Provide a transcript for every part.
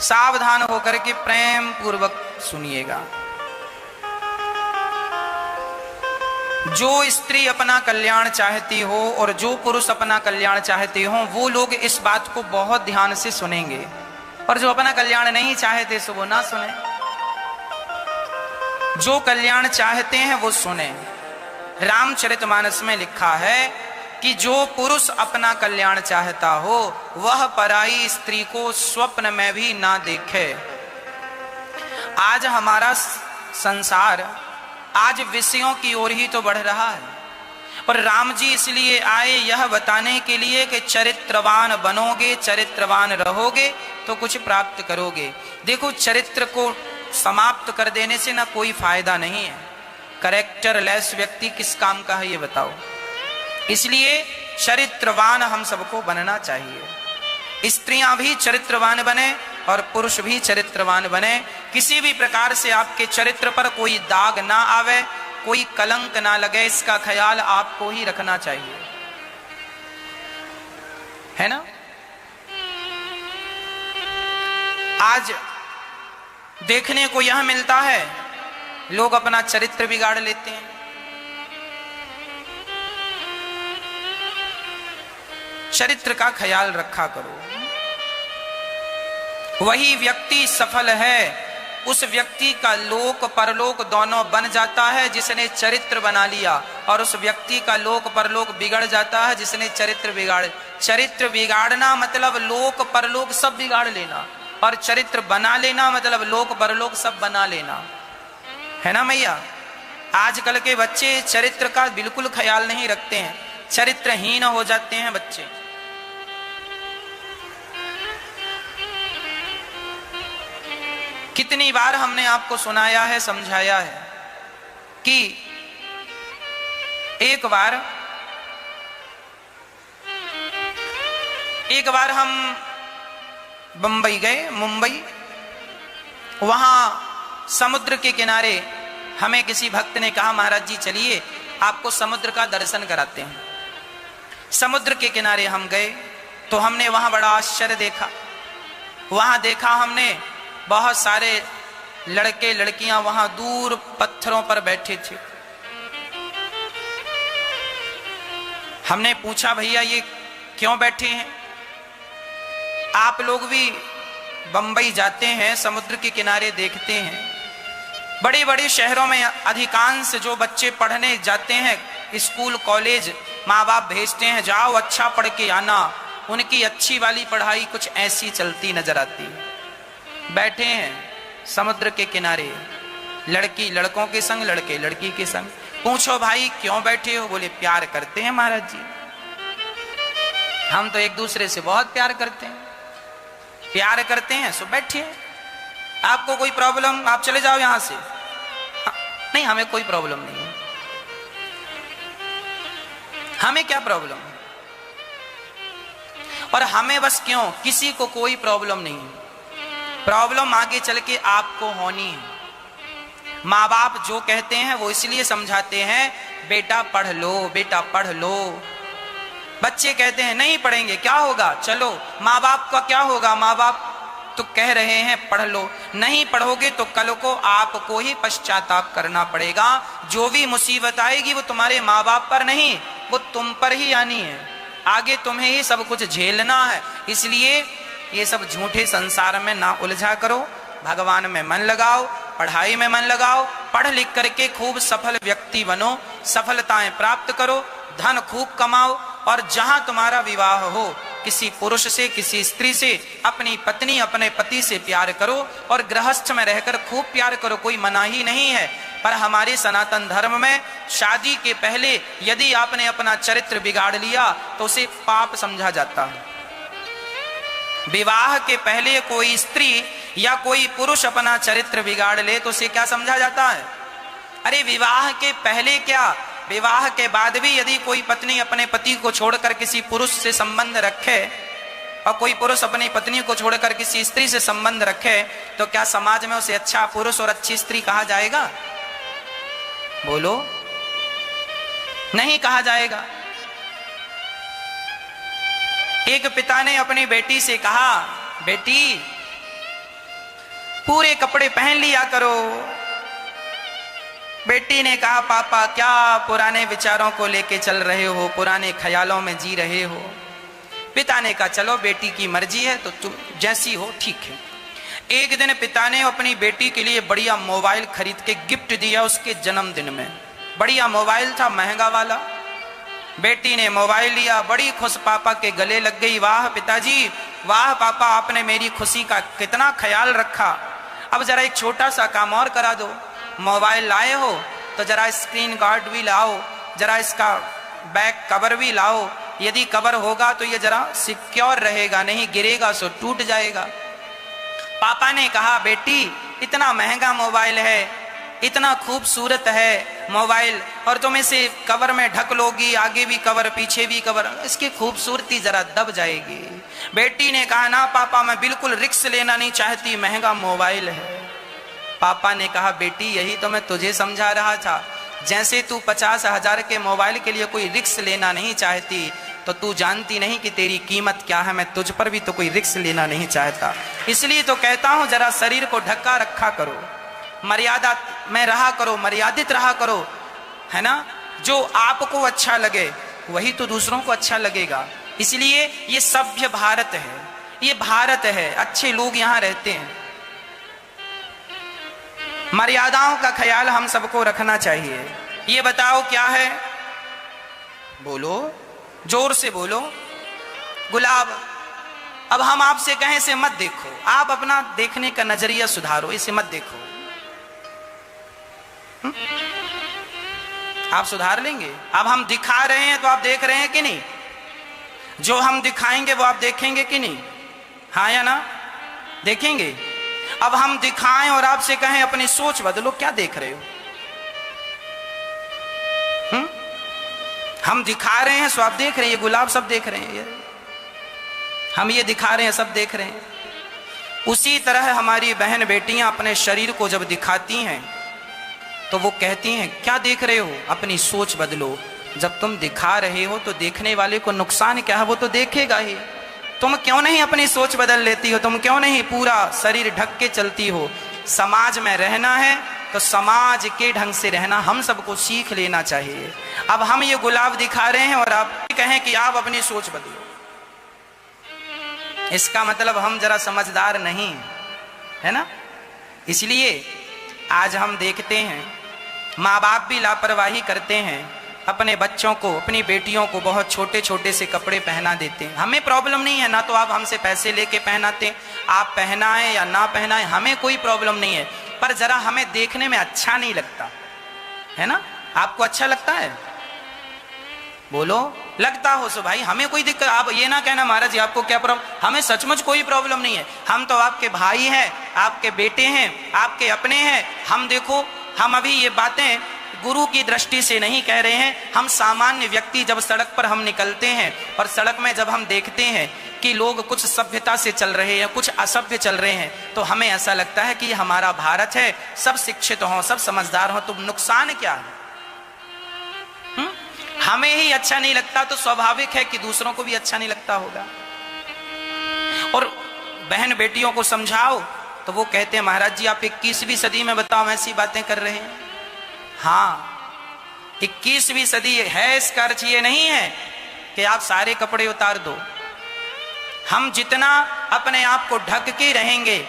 सावधान होकर के प्रेम पूर्वक सुनिएगा। जो स्त्री अपना कल्याण चाहती हो और जो पुरुष अपना कल्याण चाहते हो वो लोग इस बात को बहुत ध्यान से सुनेंगे, और जो अपना कल्याण नहीं चाहते सो वो ना सुने। जो कल्याण चाहते हैं वो सुने। रामचरितमानस में लिखा है कि जो पुरुष अपना कल्याण चाहता हो वह पराई स्त्री को स्वप्न में भी ना देखे। आज हमारा संसार आज विषयों की ओर ही तो बढ़ रहा है, और राम जी इसलिए आए यह बताने के लिए कि चरित्रवान बनोगे, चरित्रवान रहोगे तो कुछ प्राप्त करोगे। देखो, चरित्र को समाप्त कर देने से ना कोई फायदा नहीं है। कैरेक्टरलेस व्यक्ति किस काम का है ये बताओ। इसलिए चरित्रवान हम सबको बनना चाहिए। स्त्रियां भी चरित्रवान बने और पुरुष भी चरित्रवान बने। किसी भी प्रकार से आपके चरित्र पर कोई दाग ना आवे, कोई कलंक ना लगे, इसका ख्याल आपको ही रखना चाहिए, है ना। आज देखने को यह मिलता है, लोग अपना चरित्र बिगाड़ लेते हैं। चरित्र का ख्याल रखा करो। वही व्यक्ति सफल है, उस व्यक्ति का लोक परलोक दोनों बन जाता है जिसने चरित्र बना लिया, और उस व्यक्ति का लोक परलोक बिगड़ जाता है जिसने चरित्र बिगाड़ना मतलब लोक परलोक सब बिगाड़ लेना, और चरित्र बना लेना मतलब लोक परलोक सब बना लेना, है ना मैया। आजकल के बच्चे चरित्र का बिल्कुल ख्याल नहीं रखते हैं, चरित्रहीन हो जाते हैं बच्चे। कितनी बार हमने आपको सुनाया है, समझाया है कि एक बार हम बंबई गए, मुंबई। वहां समुद्र के किनारे हमें किसी भक्त ने कहा, महाराज जी चलिए आपको समुद्र का दर्शन कराते हैं। समुद्र के किनारे हम गए तो हमने वहां बड़ा आश्चर्य देखा। वहां देखा हमने बहुत सारे लड़के लड़कियां वहां दूर पत्थरों पर बैठे थे। हमने पूछा, भैया ये क्यों बैठे हैं? आप लोग भी बंबई जाते हैं, समुद्र के किनारे देखते हैं। बड़े बड़े शहरों में अधिकांश जो बच्चे पढ़ने जाते हैं, स्कूल कॉलेज माँ बाप भेजते हैं, जाओ अच्छा पढ़ के आना। उनकी अच्छी वाली पढ़ाई कुछ ऐसी चलती नजर आती है। बैठे हैं समुद्र के किनारे, लड़की लड़कों के संग, लड़के लड़की के संग। पूछो भाई क्यों बैठे हो? बोले प्यार करते हैं महाराज जी, हम तो एक दूसरे से बहुत प्यार करते हैं। प्यार करते हैं सो बैठिए, आपको कोई प्रॉब्लम, आप चले जाओ यहां से। नहीं, हमें कोई प्रॉब्लम नहीं है। हमें क्या प्रॉब्लम है? और हमें बस क्यों, किसी को कोई प्रॉब्लम नहीं है। प्रॉब्लम आगे चल के आपको होनी है। माँ बाप जो कहते हैं वो इसलिए समझाते हैं, बेटा पढ़ लो, बेटा पढ़ लो। बच्चे कहते हैं नहीं पढ़ेंगे, क्या होगा, चलो। माँ बाप का क्या होगा, माँ बाप तो कह रहे हैं पढ़ लो। नहीं पढ़ोगे तो कल को आपको ही पश्चाताप करना पड़ेगा। जो भी मुसीबत आएगी वो तुम्हारे माँ बाप पर नहीं, वो तुम पर ही आनी है। आगे तुम्हें ही सब कुछ झेलना है। इसलिए ये सब झूठे संसार में ना उलझा करो, भगवान में मन लगाओ, पढ़ाई में मन लगाओ, पढ़ लिख करके खूब सफल व्यक्ति बनो, सफलताएं प्राप्त करो, धन खूब कमाओ, और जहां तुम्हारा विवाह हो किसी पुरुष से, किसी स्त्री से, अपनी पत्नी अपने पति से प्यार करो, और गृहस्थ में रहकर खूब प्यार करो, कोई मनाही नहीं है। पर हमारे सनातन धर्म में शादी के पहले यदि आपने अपना चरित्र बिगाड़ लिया तो उसे पाप समझा जाता है। विवाह के पहले कोई स्त्री या कोई पुरुष अपना चरित्र बिगाड़ ले तो उसे क्या समझा जाता है? अरे विवाह के पहले क्या, विवाह के बाद भी यदि कोई पत्नी अपने पति को छोड़कर किसी पुरुष से संबंध रखे, और कोई पुरुष अपनी पत्नी को छोड़कर किसी स्त्री से संबंध रखे, तो क्या समाज में उसे अच्छा पुरुष और अच्छी स्त्री कहा जाएगा? बोलो, नहीं कहा जाएगा। एक पिता ने अपनी बेटी से कहा, बेटी पूरे कपड़े पहन लिया करो। बेटी ने कहा पापा क्या पुराने विचारों को लेके चल रहे हो, पुराने ख्यालों में जी रहे हो। पिता ने कहा चलो बेटी की मर्जी है तो तुम जैसी हो ठीक है। एक दिन पिता ने अपनी बेटी के लिए बढ़िया मोबाइल खरीद के गिफ्ट दिया उसके जन्मदिन में। बढ़िया मोबाइल था, महंगा वाला। बेटी ने मोबाइल लिया, बड़ी खुश पापा के गले लग गई। वाह पिताजी, वाह पापा, आपने मेरी खुशी का कितना ख्याल रखा। अब जरा एक छोटा सा काम और करा दो, मोबाइल लाए हो तो जरा स्क्रीन गार्ड भी लाओ, जरा इसका बैक कवर भी लाओ। यदि कवर होगा तो ये जरा सिक्योर रहेगा, नहीं गिरेगा सो टूट जाएगा। पापा ने कहा बेटी इतना महंगा मोबाइल है, इतना खूबसूरत है मोबाइल, और तुम इसे कवर में ढक लोगी, आगे भी कवर पीछे भी कवर, इसकी खूबसूरती जरा दब जाएगी। बेटी ने कहा ना पापा, मैं बिल्कुल रिस्क लेना नहीं चाहती, महंगा मोबाइल है। पापा ने कहा बेटी यही तो मैं तुझे समझा रहा था, जैसे तू 50,000 के मोबाइल के लिए कोई रिस्क लेना नहीं चाहती तो तू जानती नहीं कि तेरी कीमत क्या है। मैं तुझ पर भी तो कोई रिस्क लेना नहीं चाहता, इसलिए तो कहता हूं जरा शरीर को ढका रखा करो, मर्यादा में रहा करो, मर्यादित रहा करो, है ना। जो आपको अच्छा लगे वही तो दूसरों को अच्छा लगेगा। इसलिए ये सभ्य भारत है, ये भारत है, अच्छे लोग यहां रहते हैं। मर्यादाओं का ख्याल हम सबको रखना चाहिए। ये बताओ क्या है, बोलो, जोर से बोलो। गुलाब। अब हम आपसे कहें इसे मत देखो, आप अपना देखने का नजरिया सुधारो, इसे मत देखो। आप सुधार लेंगे। अब हम दिखा रहे हैं तो आप देख रहे हैं कि नहीं, जो हम दिखाएंगे वो आप देखेंगे कि नहीं, हाँ या ना, देखेंगे। अब हम दिखाएं और आपसे कहें अपनी सोच बदलो, क्या देख रहे हो? हम दिखा रहे हैं सो आप देख रहे हैं, ये गुलाब सब देख रहे हैं, हम ये दिखा रहे हैं सब देख रहे हैं। उसी तरह हमारी बहन बेटियां अपने शरीर को जब दिखाती हैं तो वो कहती हैं क्या देख रहे हो, अपनी सोच बदलो। जब तुम दिखा रहे हो तो देखने वाले को नुकसान क्या है, वो तो देखेगा ही। तुम क्यों नहीं अपनी सोच बदल लेती हो, तुम क्यों नहीं पूरा शरीर ढक के चलती हो? समाज में रहना है तो समाज के ढंग से रहना हम सबको सीख लेना चाहिए। अब हम ये गुलाब दिखा रहे हैं और आप कहें कि आप अपनी सोच बदलो, इसका मतलब हम जरा समझदार नहीं है ना। इसलिए आज हम देखते हैं माँ बाप भी लापरवाही करते हैं, अपने बच्चों को, अपनी बेटियों को बहुत छोटे छोटे से कपड़े पहना देते हैं। हमें प्रॉब्लम नहीं है, ना तो आप हमसे पैसे लेके पहनाते, आप पहनाएं या ना पहनाएं हमें कोई प्रॉब्लम नहीं है, पर जरा हमें देखने में अच्छा नहीं लगता है ना। आपको अच्छा लगता है? बोलो, लगता हो सो भाई, हमें कोई दिक्कत। आप ये ना कहना महाराज जी आपको क्या प्रॉब्लम, हमें सचमुच कोई प्रॉब्लम नहीं है। हम तो आपके भाई हैं, आपके बेटे हैं, आपके अपने हैं। हम देखो, हम अभी ये बातें गुरु की दृष्टि से नहीं कह रहे हैं। हम सामान्य व्यक्ति जब सड़क पर हम निकलते हैं और सड़क में जब हम देखते हैं कि लोग कुछ सभ्यता से चल रहे हैं, कुछ असभ्य चल रहे हैं, तो हमें ऐसा लगता है कि ये हमारा भारत है, सब शिक्षित हों, सब समझदार हों, तो नुकसान क्या है? हमें ही अच्छा नहीं लगता तो स्वाभाविक है कि दूसरों को भी अच्छा नहीं लगता होगा। और बहन बेटियों को समझाओ तो वो कहते हैं महाराज जी आप 21वीं सदी में बताओ ऐसी बातें कर रहे हैं। हाँ, 21वीं सदी है, इसका अर्थ ये नहीं है कि आप सारे कपड़े उतार दो। हम जितना अपने आप को ढक के रहेंगे,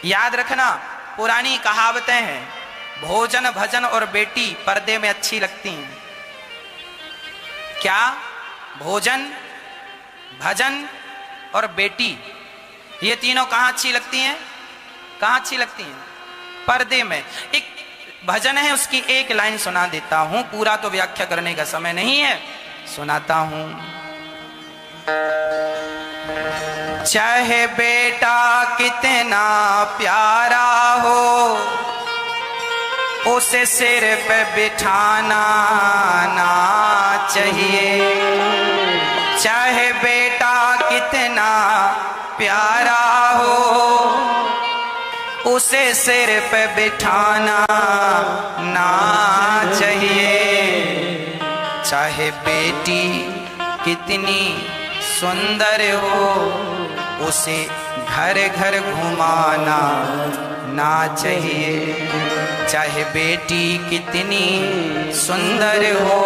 याद रखना पुरानी कहावतें हैं, भोजन भजन और बेटी पर्दे में अच्छी लगती हैं। क्या? भोजन भजन और बेटी, ये तीनों कहां अच्छी लगती हैं? कहां अच्छी लगती हैं? पर्दे में। एक भजन है, उसकी एक लाइन सुना देता हूं, पूरा तो व्याख्या करने का समय नहीं है, सुनाता हूं। चाहे बेटा कितना प्यारा हो, उसे सिर पे बिठाना ना चाहिए। चाहे बेटा कितना प्यारा हो, उसे सिर पे बिठाना ना चाहिए। चाहे बेटी कितनी सुंदर हो, उसे घर घर घुमाना ना चाहिए। चाहे बेटी कितनी सुंदर हो,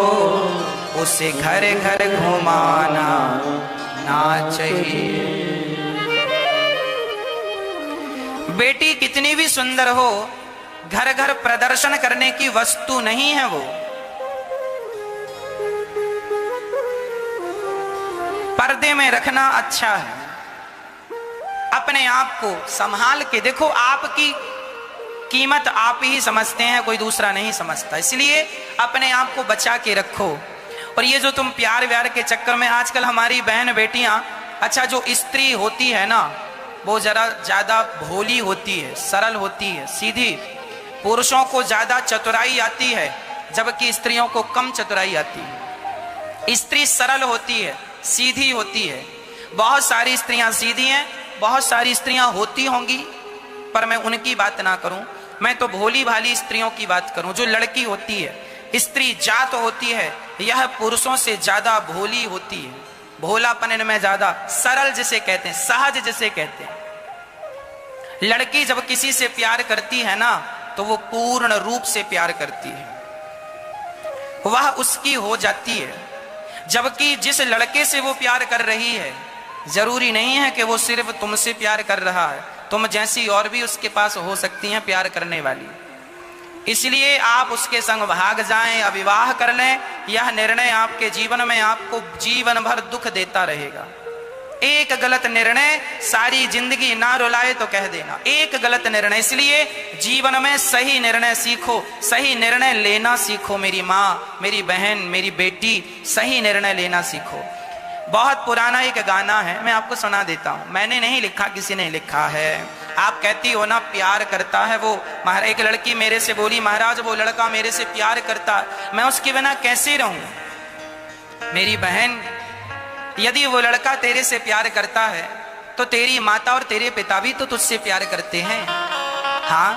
उसे घर घर घुमाना ना चाहिए। बेटी कितनी भी सुंदर हो, घर घर प्रदर्शन करने की वस्तु नहीं है वो। पर्दे में रखना अच्छा है। अपने आप को संभाल के देखो, आपकी कीमत आप ही समझते हैं, कोई दूसरा नहीं समझता। इसलिए अपने आप को बचा के रखो। और ये जो तुम प्यार व्यार के चक्कर में आजकल हमारी बहन बेटियां, अच्छा जो स्त्री होती है ना, वो जरा ज्यादा भोली होती है, सरल होती है, सीधी। पुरुषों को ज्यादा चतुराई आती है, जबकि स्त्रियों को कम चतुराई आती है। स्त्री सरल होती है, सीधी होती है। बहुत सारी स्त्रियां सीधी हैं, बहुत सारी स्त्रियां होती होंगी, पर मैं उनकी बात ना करूं। मैं तो भोली भाली स्त्रियों की बात करूं। जो लड़की होती है, स्त्री जात होती है, यह पुरुषों से ज्यादा भोली होती है। भोलापन में ज्यादा, सरल जिसे कहते हैं, सहज जिसे कहते हैं। लड़की जब किसी से प्यार करती है ना, तो वो पूर्ण रूप से प्यार करती है, वह उसकी हो जाती है। जबकि जिस लड़के से वो प्यार कर रही है, जरूरी नहीं है कि वो सिर्फ तुमसे प्यार कर रहा है, तुम जैसी और भी उसके पास हो सकती हैं प्यार करने वाली। इसलिए आप उसके संग भाग जाएं या विवाह कर लें, यह निर्णय आपके जीवन में आपको जीवन भर दुख देता रहेगा। एक गलत निर्णय सारी जिंदगी ना रुलाए तो कह देना, एक गलत निर्णय। इसलिए जीवन में सही निर्णय सीखो, सही निर्णय लेना सीखो। मेरी माँ, मेरी बहन, मेरी बेटी, सही निर्णय लेना सीखो। बहुत पुराना एक गाना है, मैं आपको सुना देता हूँ। मैंने नहीं लिखा, किसी ने लिखा है। आप कहती हो ना प्यार करता है वो। एक लड़की मेरे से बोली, महाराज वो लड़का मेरे से प्यार करता, मैं उसके बिना कैसे रहूं। मेरी बहन, यदि वो लड़का तेरे से प्यार करता है, तो तेरी माता और तेरे पिता भी तो तुझसे प्यार करते हैं। हाँ,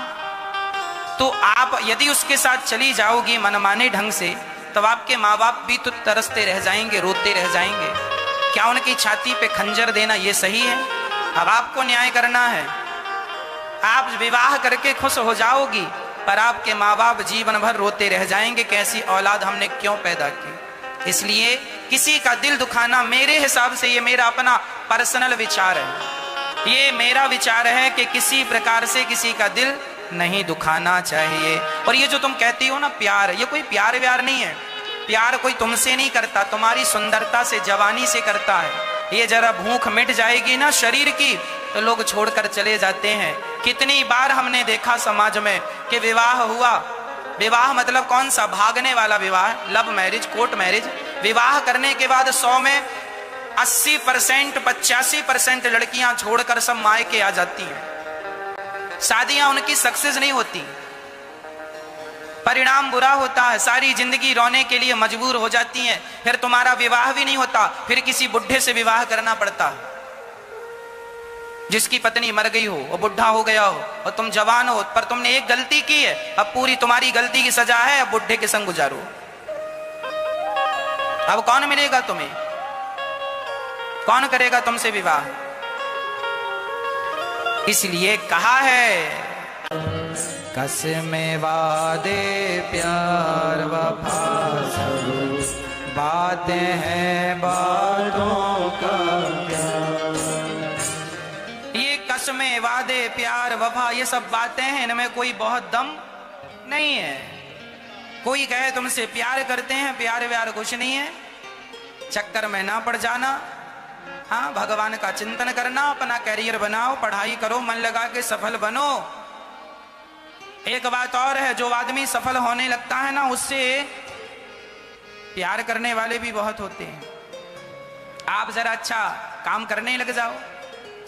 तो आप यदि उसके साथ चली जाओगी मनमाने ढंग से, तब आपके माँ बाप भी तो तरसते रह जाएंगे, रोते रह जाएंगे। क्या उनकी छाती पे खंजर देना ये सही है? अब आपको न्याय करना है। आप विवाह करके खुश हो जाओगी, पर आपके माँ बाप जीवन भर रोते रह जाएंगे, कैसी औलाद हमने क्यों पैदा की। इसलिए किसी का दिल दुखाना, मेरे हिसाब से ये मेरा अपना पर्सनल विचार है, ये मेरा विचार है कि किसी प्रकार से किसी का दिल नहीं दुखाना चाहिए। और ये जो तुम कहती हो ना प्यार, ये कोई प्यार व्यार नहीं है। प्यार कोई तुमसे नहीं करता, तुम्हारी सुंदरता से, जवानी से करता है। ये जरा भूख मिट जाएगी ना शरीर की, तो लोग छोड़कर चले जाते हैं। कितनी बार हमने देखा समाज में कि विवाह हुआ, विवाह मतलब कौन सा, भागने वाला विवाह, लव मैरिज, कोर्ट मैरिज। विवाह करने के बाद 100 में 80%, 85% लड़कियां छोड़कर सब मायके आ जाती हैं। शादियां उनकी सक्सेस नहीं होती, परिणाम बुरा होता है। सारी जिंदगी रोने के लिए मजबूर हो जाती हैं। फिर तुम्हारा विवाह भी नहीं होता, फिर किसी बुढ़े से विवाह करना पड़ता है, जिसकी पत्नी मर गई हो, वो बुढ़ा हो गया हो और तुम जवान हो, पर तुमने एक गलती की है, अब पूरी तुम्हारी गलती की सजा है, अब बुढ़े के संग गुजारो। अब कौन मिलेगा तुम्हें, कौन करेगा तुमसे विवाह? इसलिए कहा है, कसमें वादे प्यार वफा सब बातें हैं बातों का प्यार। ये कसमें वादे प्यार वफा, ये सब बातें हैं, इनमें कोई बहुत दम नहीं है। कोई कहे तुमसे प्यार करते हैं, प्यार व्यार कुछ नहीं है, चक्कर में ना पड़ जाना। हाँ, भगवान का चिंतन करना, अपना कैरियर बनाओ, पढ़ाई करो, मन लगा के सफल बनो। एक बात और है, जो आदमी सफल होने लगता है ना, उससे प्यार करने वाले भी बहुत होते हैं। आप जरा अच्छा काम करने लग जाओ,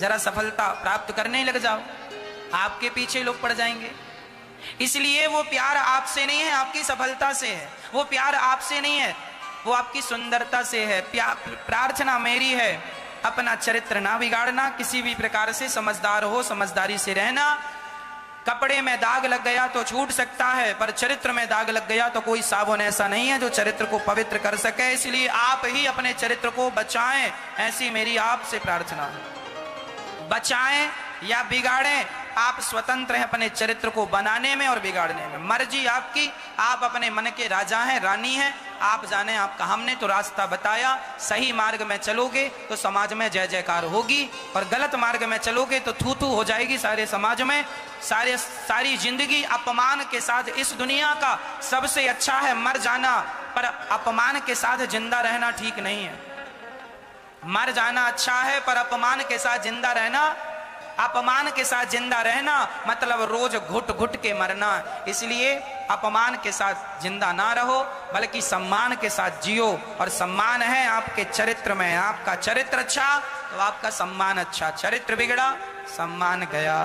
जरा सफलता प्राप्त करने लग जाओ, आपके पीछे लोग पड़ जाएंगे। इसलिए वो प्यार आपसे नहीं है, आपकी सफलता से है। वो प्यार आपसे नहीं है, वो आपकी सुंदरता से है। प्रार्थना मेरी है, अपना चरित्र ना बिगाड़ना, किसी भी प्रकार से समझदार हो, समझदारी से रहना। कपड़े में दाग लग गया तो छूट सकता है, पर चरित्र में दाग लग गया तो कोई साबुन ऐसा नहीं है जो चरित्र को पवित्र कर सके। इसलिए आप ही अपने चरित्र को बचाएं, ऐसी मेरी आपसे प्रार्थना है। बचाएं या बिगाड़ें, आप स्वतंत्र हैं अपने चरित्र को बनाने में और बिगाड़ने में, मर्जी आपकी। आप अपने मन के राजा हैं, रानी हैं, आप जाने आपका। हमने तो रास्ता बताया, सही मार्ग में चलोगे तो समाज में जय जयकार होगी, और गलत मार्ग में चलोगे तो थू थू हो जाएगी सारे समाज में। सारी जिंदगी अपमान के साथ, इस दुनिया का सबसे अच्छा है मर जाना, पर अपमान के साथ जिंदा रहना ठीक नहीं है। मर जाना अच्छा है, पर अपमान के साथ जिंदा रहना, अपमान के साथ जिंदा रहना मतलब रोज घुट घुट के मरना। इसलिए अपमान के साथ जिंदा ना रहो, बल्कि सम्मान के साथ जियो। और सम्मान है आपके चरित्र में। आपका चरित्र अच्छा तो आपका सम्मान अच्छा, चरित्र बिगड़ा सम्मान गया।